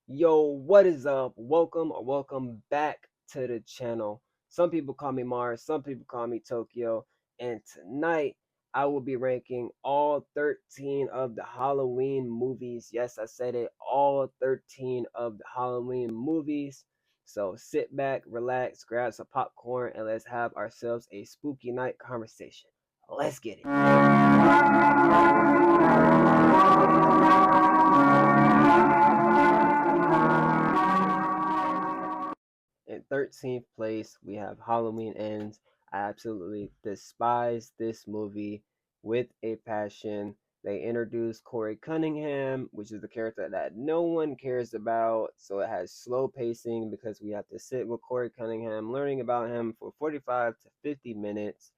Yo, what is up? Welcome back to the channel. Some people call me Mars, some people call me Tokyo, and tonight I will be ranking all 13 of the Halloween movies. Yes, I said it, all 13 of the Halloween movies. So sit back, relax, grab some popcorn, and let's have ourselves a spooky night conversation. Let's get it. In 13th place, we have Halloween Ends. I absolutely despise this movie with a passion. They introduced Corey Cunningham, which is the character that no one cares about. So it has slow pacing because we have to sit with Corey Cunningham, learning about him for 45 to 50 minutes.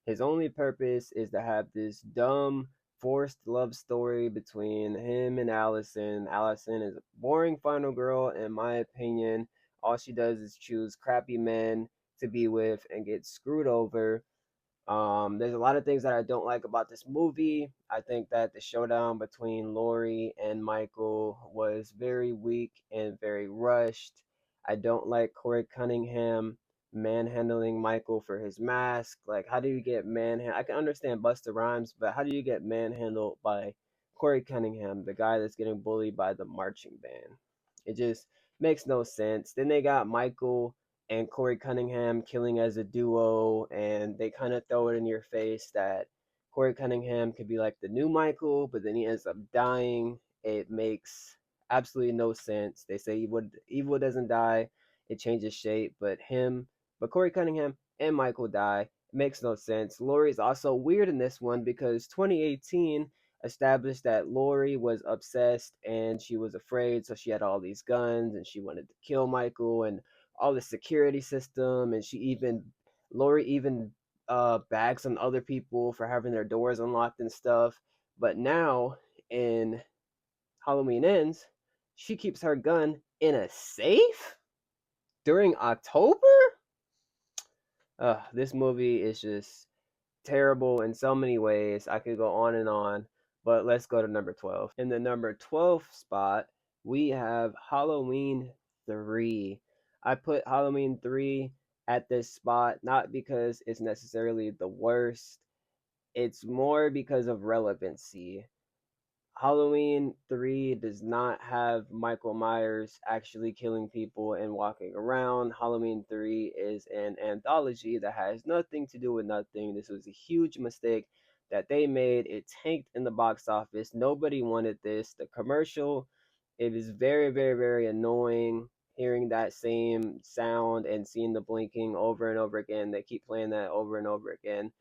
His only purpose is to have this dumb, forced love story between him and Allison. Allison is a boring final girl, in my opinion. All she does is choose crappy men to be with and get screwed over. There's a lot of things that I don't like about this movie. I think that the showdown between Laurie and Michael was very weak and very rushed. I don't like Corey Cunningham manhandling Michael for his mask. Like, how do you get manhandled? I can understand Busta Rhymes, but how do you get manhandled by Corey Cunningham, the guy that's getting bullied by the marching band? It just makes no sense. Then they got Michael and Corey Cunningham killing as a duo, and they kind of throw it in your face that Corey Cunningham could be like the new Michael, but then he ends up dying. It makes absolutely no sense. They say evil doesn't die, it changes shape, but Corey Cunningham and Michael die. It makes no sense. Laurie's also weird in this one because 2018 established that Laurie was obsessed and she was afraid, so she had all these guns and she wanted to kill Michael and all the security system, and Laurie even bags on other people for having their doors unlocked and stuff. But now in Halloween Ends, she keeps her gun in a safe during October. This movie is just terrible in so many ways. I could go on and on, but let's go to number 12. In the number 12 spot, we have Halloween 3. I put Halloween 3 at this spot not because it's necessarily the worst, it's more because of relevancy. Halloween 3 does not have Michael Myers actually killing people and walking around. Halloween 3 is an anthology that has nothing to do with nothing. This was a huge mistake that they made. It tanked in the box office. Nobody wanted this. The commercial, it is very, very, very annoying hearing that same sound and seeing the blinking over and over again. They keep playing that over and over again.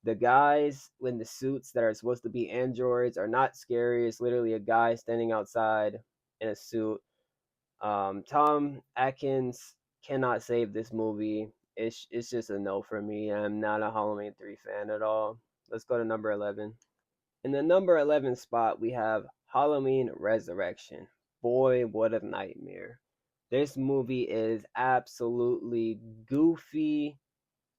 The guys in the suits that are supposed to be androids are not scary. It's literally a guy standing outside in a suit. Tom Atkins cannot save this movie. It's just a no for me. I'm not a Halloween 3 fan at all. Let's go to number 11. In the number 11 spot, we have Halloween Resurrection. Boy, what a nightmare. This movie is absolutely goofy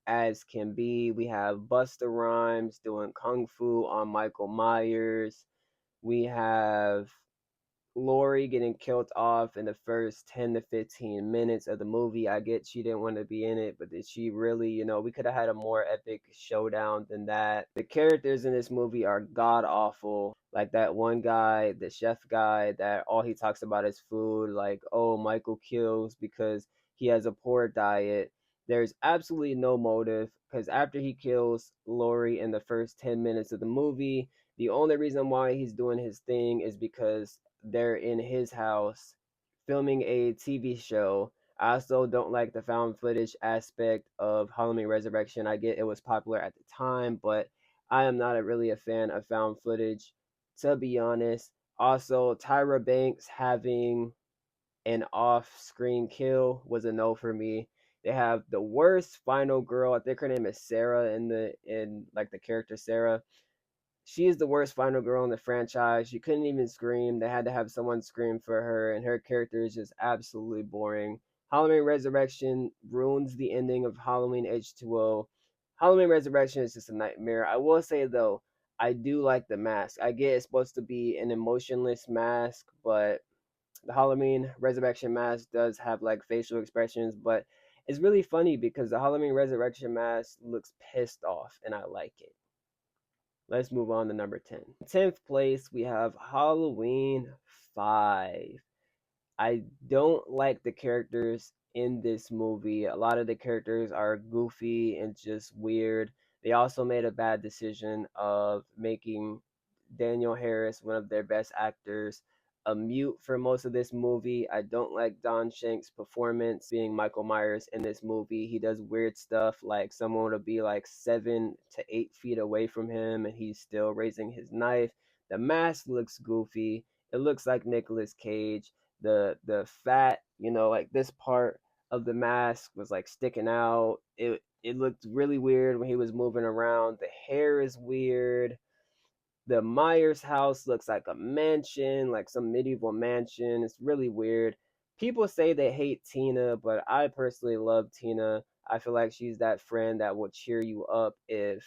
as can be. We have Busta Rhymes doing kung fu on Michael Myers. We have Lori getting killed off in the first 10 to 15 minutes of the movie. I get she didn't want to be in it, but did she really? We could have had a more epic showdown than that. The characters in this movie are god awful. Like that one guy, the chef guy, that all he talks about is food. Like, oh, Michael kills because he has a poor diet. There's absolutely no motive because after he kills Lori in the first 10 minutes of the movie, the only reason why he's doing his thing is because they're in his house filming a TV show. I also don't like the found footage aspect of Halloween Resurrection. I get it was popular at the time, but I am not really a fan of found footage, to be honest. Also, Tyra Banks having an off-screen kill was a no for me. They have the worst final girl. I think her name is Sarah in like the character Sarah. She is the worst final girl in the franchise. She couldn't even scream. They had to have someone scream for her, and her character is just absolutely boring. Halloween Resurrection ruins the ending of Halloween H2O. Halloween Resurrection is just a nightmare. I will say though, I do like the mask. I get it's supposed to be an emotionless mask, but The Halloween Resurrection Mask does have like facial expressions, but it's really funny because the Halloween Resurrection Mask looks pissed off, and I like it. Let's move on to number 10. 10th place, we have Halloween 5. I don't like the characters in this movie. A lot of the characters are goofy and just weird. They also made a bad decision of making Daniel Harris, one of their best actors, a mute for most of this movie. I don't like Don Shank's performance being Michael Myers in this movie. He does weird stuff like someone will be like 7 to 8 feet away from him and he's still raising his knife. The mask looks goofy. It looks like Nicolas Cage. The fat, like this part of the mask was like sticking out. It looked really weird when he was moving around. The hair is weird. The Myers house looks like a mansion, like some medieval mansion. It's really weird. People say they hate Tina, but I personally love Tina. I feel like she's that friend that will cheer you up if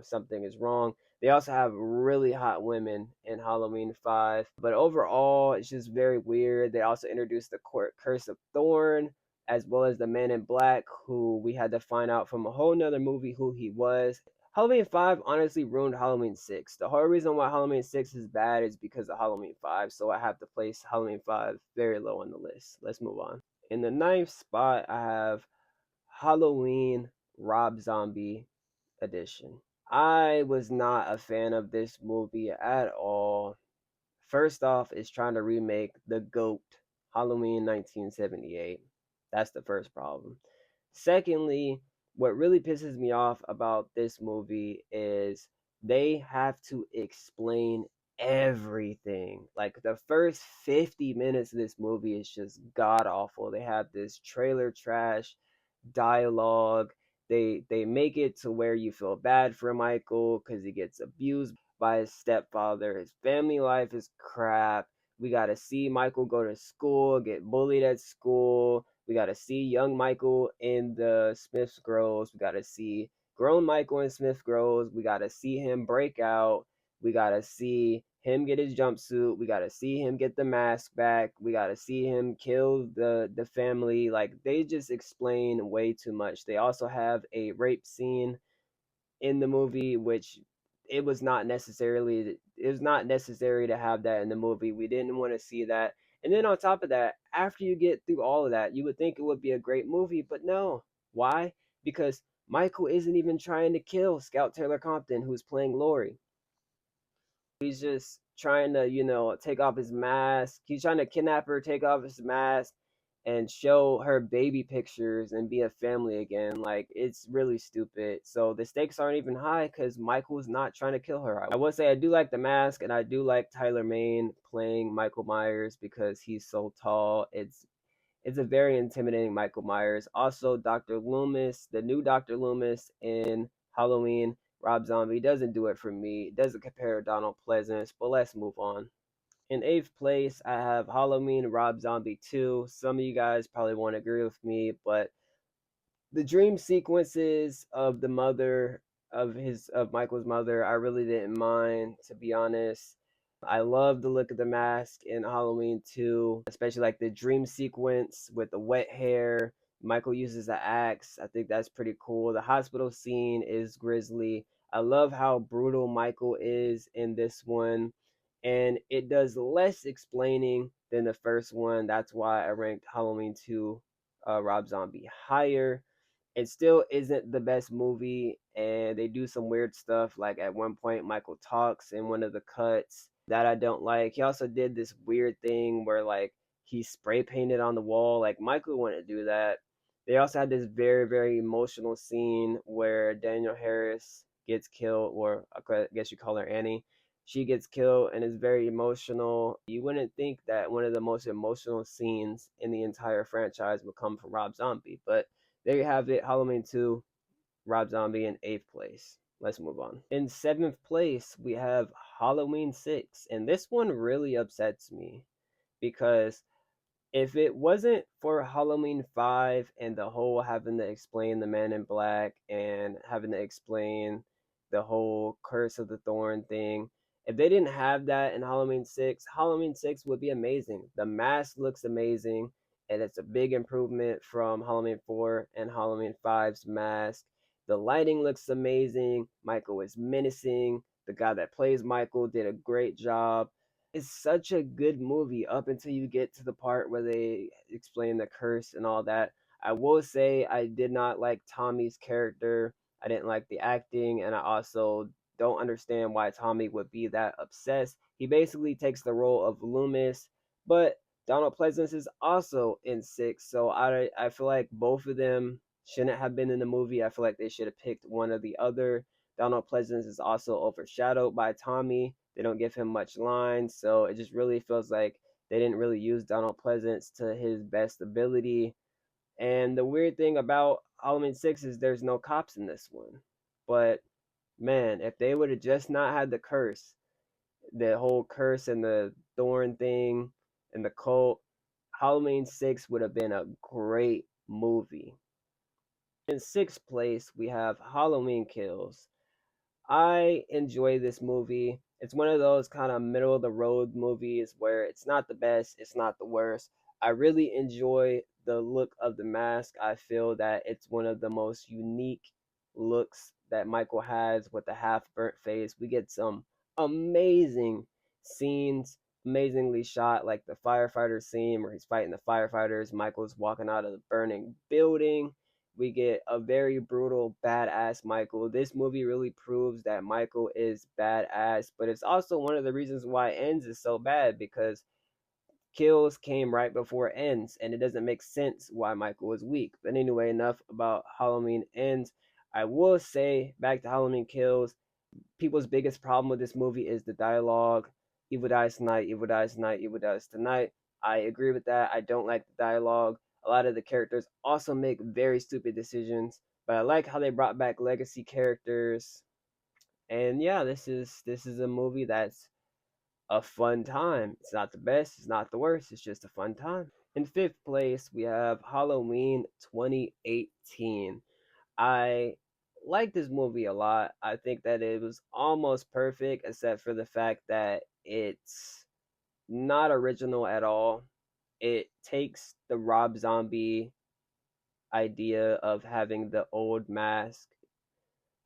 something is wrong. They also have really hot women in Halloween 5, but overall, it's just very weird. They also introduced the Curse of Thorn, as well as the Man in Black, who we had to find out from a whole nother movie who he was. Halloween 5 honestly ruined Halloween 6. The whole reason why Halloween 6 is bad is because of Halloween 5, so I have to place Halloween 5 very low on the list. Let's move on. In the ninth spot, I have Halloween Rob Zombie Edition. I was not a fan of this movie at all. First off, it's trying to remake the GOAT, Halloween 1978. That's the first problem. Secondly, what really pisses me off about this movie is they have to explain everything. Like the first 50 minutes of this movie is just god awful. They have this trailer trash dialogue. They make it to where you feel bad for Michael because he gets abused by his stepfather. His family life is crap. We got to see Michael go to school, get bullied at school. We got to see young Michael in the Smiths Groves. We got to see grown Michael in Smith Groves. We got to see him break out. We got to see him get his jumpsuit. We got to see him get the mask back. We got to see him kill the family. Like they just explain way too much. They also have a rape scene in the movie, which it was not necessary to have that in the movie. We didn't want to see that. And then on top of that, after you get through all of that, you would think it would be a great movie, but no. Why? Because Michael isn't even trying to kill Scout Taylor Compton, who's playing Laurie. He's just trying to, take off his mask. He's trying to kidnap her, take off his mask, and show her baby pictures and be a family again. Like, it's really stupid. So the stakes aren't even high because Michael's not trying to kill her. I would say I do like the mask, and I do like Tyler Mane playing Michael Myers because he's so tall. It's a very intimidating Michael Myers. Also, Dr. Loomis, the new Dr. Loomis in Halloween, Rob Zombie doesn't do it for me. It doesn't compare to Donald Pleasance, but let's move on. In eighth place, I have Halloween Rob Zombie 2. Some of you guys probably won't agree with me, but the dream sequences of the mother of Michael's mother, I really didn't mind, to be honest. I love the look of the mask in Halloween 2, especially like the dream sequence with the wet hair. Michael uses the axe. I think that's pretty cool. The hospital scene is grisly. I love how brutal Michael is in this one. And it does less explaining than the first one. That's why I ranked Halloween 2 Rob Zombie higher. It still isn't the best movie, and they do some weird stuff. Like at one point, Michael talks in one of the cuts that I don't like. He also did this weird thing where like he spray painted on the wall. Like Michael wouldn't do that. They also had this very, very emotional scene where Daniel Harris gets killed, or I guess you call her Annie. She gets killed and is very emotional. You wouldn't think that one of the most emotional scenes in the entire franchise would come from Rob Zombie, but there you have it. Halloween 2, Rob Zombie in 8th place. Let's move on. In 7th place, we have Halloween 6. And this one really upsets me because if it wasn't for Halloween 5 and the whole having to explain the Man in Black and having to explain the whole Curse of the Thorn thing, If they didn't have that in Halloween 6, Halloween 6 would be amazing. The mask looks amazing, and it's a big improvement from Halloween 4 and Halloween five's mask. The lighting looks amazing. Michael is menacing. The guy that plays Michael did a great job. It's such a good movie up until you get to the part where they explain the curse and all that. I will say I did not like Tommy's character. I didn't like the acting, and I also don't understand why Tommy would be that obsessed. He basically takes the role of Loomis, but Donald Pleasance is also in six, so I feel like both of them shouldn't have been in the movie. I feel like they should have picked one or the other. Donald Pleasance is also overshadowed by Tommy. They don't give him much lines, so it just really feels like they didn't really use Donald Pleasance to his best ability. And the weird thing about Halloween 6 is there's no cops in this one. But man, if they would have just not had the curse, the whole curse and the thorn thing and the cult, Halloween 6 would have been a great movie. In sixth place, we have Halloween Kills. I enjoy this movie. It's one of those kind of middle of the road movies where it's not the best, it's not the worst. I really enjoy the look of the mask. I feel that it's one of the most unique looks that Michael has with the half burnt face. We get some amazing scenes, amazingly shot, like the firefighter scene where he's fighting the firefighters. Michael's walking out of the burning building. We get a very brutal, badass Michael. This movie really proves that Michael is badass, but it's also one of the reasons why Ends is so bad because Kills came right before Ends, and it doesn't make sense why Michael is weak. But anyway, enough about Halloween Ends. I will say, back to Halloween Kills, people's biggest problem with this movie is the dialogue. Evil dies tonight, evil dies tonight, evil dies tonight. I agree with that. I don't like the dialogue. A lot of the characters also make very stupid decisions, but I like how they brought back legacy characters. And yeah, this is a movie that's a fun time. It's not the best, it's not the worst, it's just a fun time. In fifth place, we have Halloween 2018. I like this movie a lot. I think that it was almost perfect, except for the fact that it's not original at all. It takes the Rob Zombie idea of having the old mask,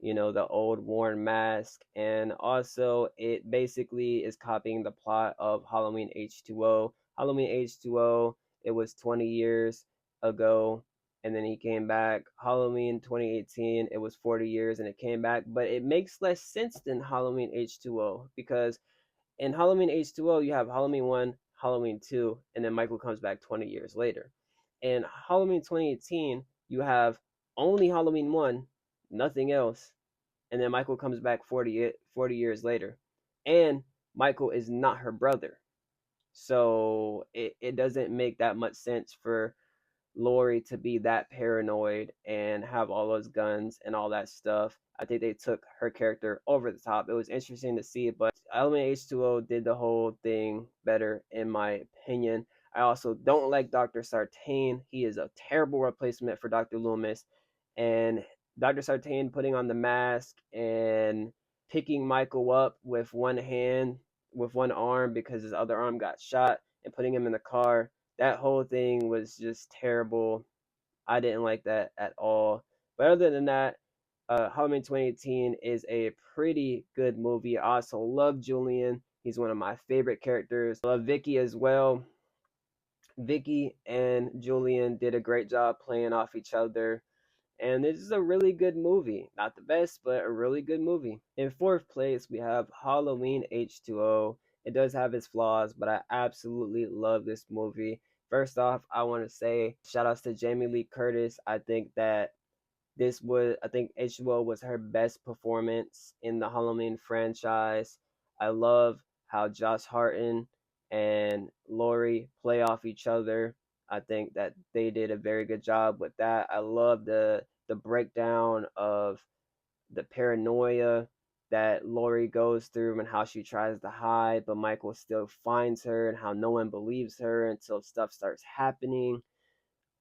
the old worn mask, and also it basically is copying the plot of Halloween H2O. Halloween H2O, it was 20 years ago, and then he came back. Halloween 2018, it was 40 years and it came back, but it makes less sense than Halloween H2O because in Halloween H2O, you have Halloween 1, Halloween 2, and then Michael comes back 20 years later. In Halloween 2018, you have only Halloween 1, nothing else, and then Michael comes back 40 years later. And Michael is not her brother. So it doesn't make that much sense for Lori to be that paranoid and have all those guns and all that stuff. I think they took her character over the top. It was interesting to see, but Element H2O did the whole thing better, in my opinion. I also don't like Dr. Sartain. He is a terrible replacement for Dr. Loomis. And Dr. Sartain putting on the mask and picking Michael up with one hand, with one arm because his other arm got shot, and putting him in the car, that whole thing was just terrible. I didn't like that at all. But other than that, Halloween 2018 is a pretty good movie. I also love Julian. He's one of my favorite characters. I love Vicky as well. Vicky and Julian did a great job playing off each other. And this is a really good movie. Not the best, but a really good movie. In fourth place, we have Halloween H2O. It does have its flaws, but I absolutely love this movie. First off, I want to say shout outs to Jamie Lee Curtis. I think H2O was her best performance in the Halloween franchise. I love how Josh Harton and Laurie play off each other. I think that they did a very good job with that. I love the breakdown of the paranoia that Laurie goes through and how she tries to hide, but Michael still finds her, and how no one believes her until stuff starts happening.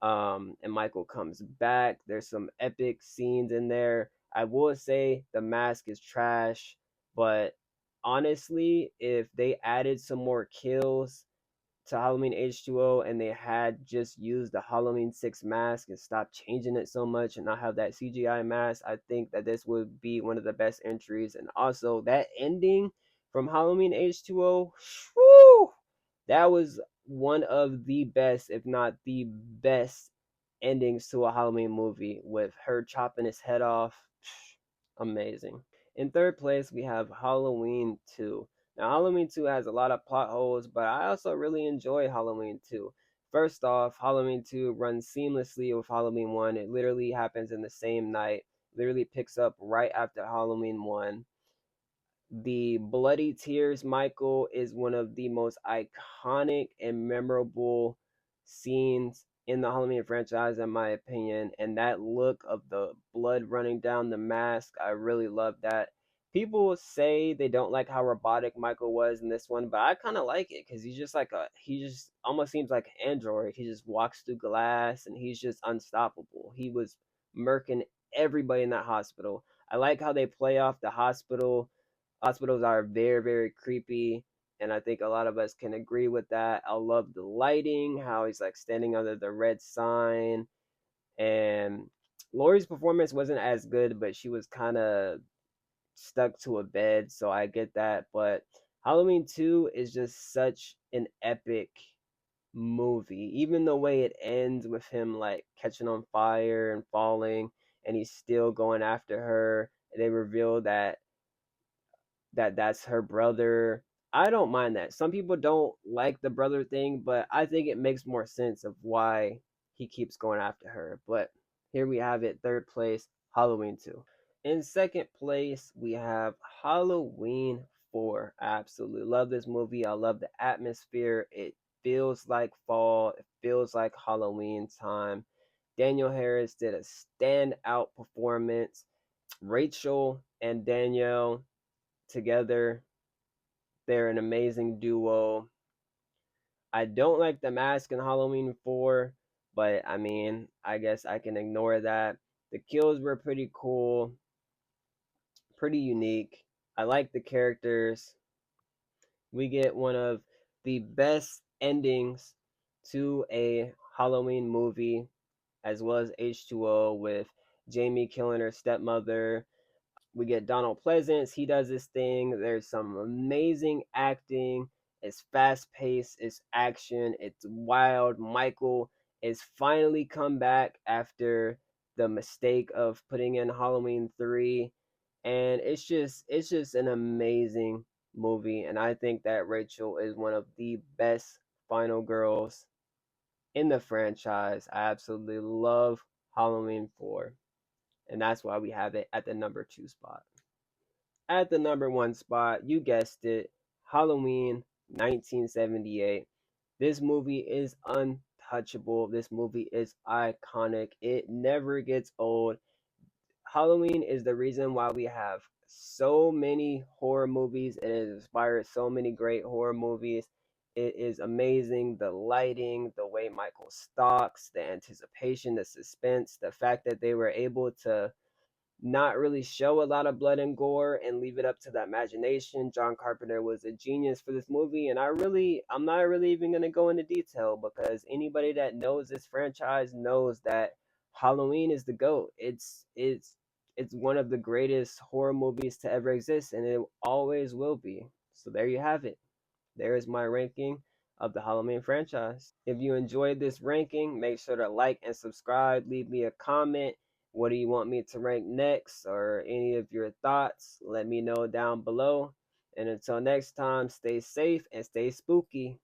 And Michael comes back. There's some epic scenes in there. I will say the mask is trash, but honestly, if they added some more kills to Halloween H2O and they had just used the Halloween 6 mask and stopped changing it so much and not have that CGI mask, I think that this would be one of the best entries. And also, that ending from Halloween H2O, whew, that was one of the best, if not the best, endings to a Halloween movie with her chopping his head off. Amazing. In third place, we have Halloween 2. Now, Halloween 2 has a lot of plot holes, but I also really enjoy Halloween 2. First off, Halloween 2 runs seamlessly with Halloween 1. It literally happens in the same night, literally picks up right after Halloween 1. The Bloody Tears Michael is one of the most iconic and memorable scenes in the Halloween franchise, in my opinion. And that look of the blood running down the mask, I really love that. People say they don't like how robotic Michael was in this one, but I kind of like it because he just almost seems like an android. He just walks through glass and he's just unstoppable. He was murking everybody in that hospital. I like how they play off the hospitals are very, very creepy, and I think a lot of us can agree with that. I love the lighting, how he's like standing under the red sign, and Laurie's performance wasn't as good, but she was kind of stuck to a bed, so I get that. But Halloween 2 is just such an epic movie. Even the way it ends with him like catching on fire and falling, and he's still going after her. And they reveal that's her brother. I don't mind that. Some people don't like the brother thing, but I think it makes more sense of why he keeps going after her. But here we have it, third place, Halloween 2. In second place, we have Halloween 4. I absolutely love this movie. I love the atmosphere. It feels like fall, it feels like Halloween time. Danielle Harris did a standout performance. Rachel and Danielle together. They're an amazing duo. I don't like the mask in Halloween 4, but I mean, I guess I can ignore that. The kills were pretty cool, pretty unique. I like the characters. We get one of the best endings to a Halloween movie, as well as H2O, with Jamie killing her stepmother. We get Donald Pleasance. He does this thing. There's some amazing acting. It's fast paced. It's action. It's wild. Michael is finally come back after the mistake of putting in Halloween 3, and it's just an amazing movie. And I think that Rachel is one of the best final girls in the franchise. I absolutely love Halloween 4, and that's why we have it at the number 2 spot. At the number 1 spot, you guessed it, Halloween 1978. This movie is untouchable. This movie is iconic. It never gets old. Halloween is the reason why we have so many horror movies. It has inspired so many great horror movies. It is amazing. The lighting, the way Michael stalks, the anticipation, the suspense, the fact that they were able to not really show a lot of blood and gore and leave it up to the imagination. John Carpenter was a genius for this movie, and I'm not really even going to go into detail because anybody that knows this franchise knows that Halloween is the GOAT. It's one of the greatest horror movies to ever exist, and it always will be. So there you have it. There is my ranking of the Halloween franchise. If you enjoyed this ranking, make sure to like and subscribe. Leave me a comment. What do you want me to rank next, or any of your thoughts? Let me know down below. And until next time, stay safe and stay spooky.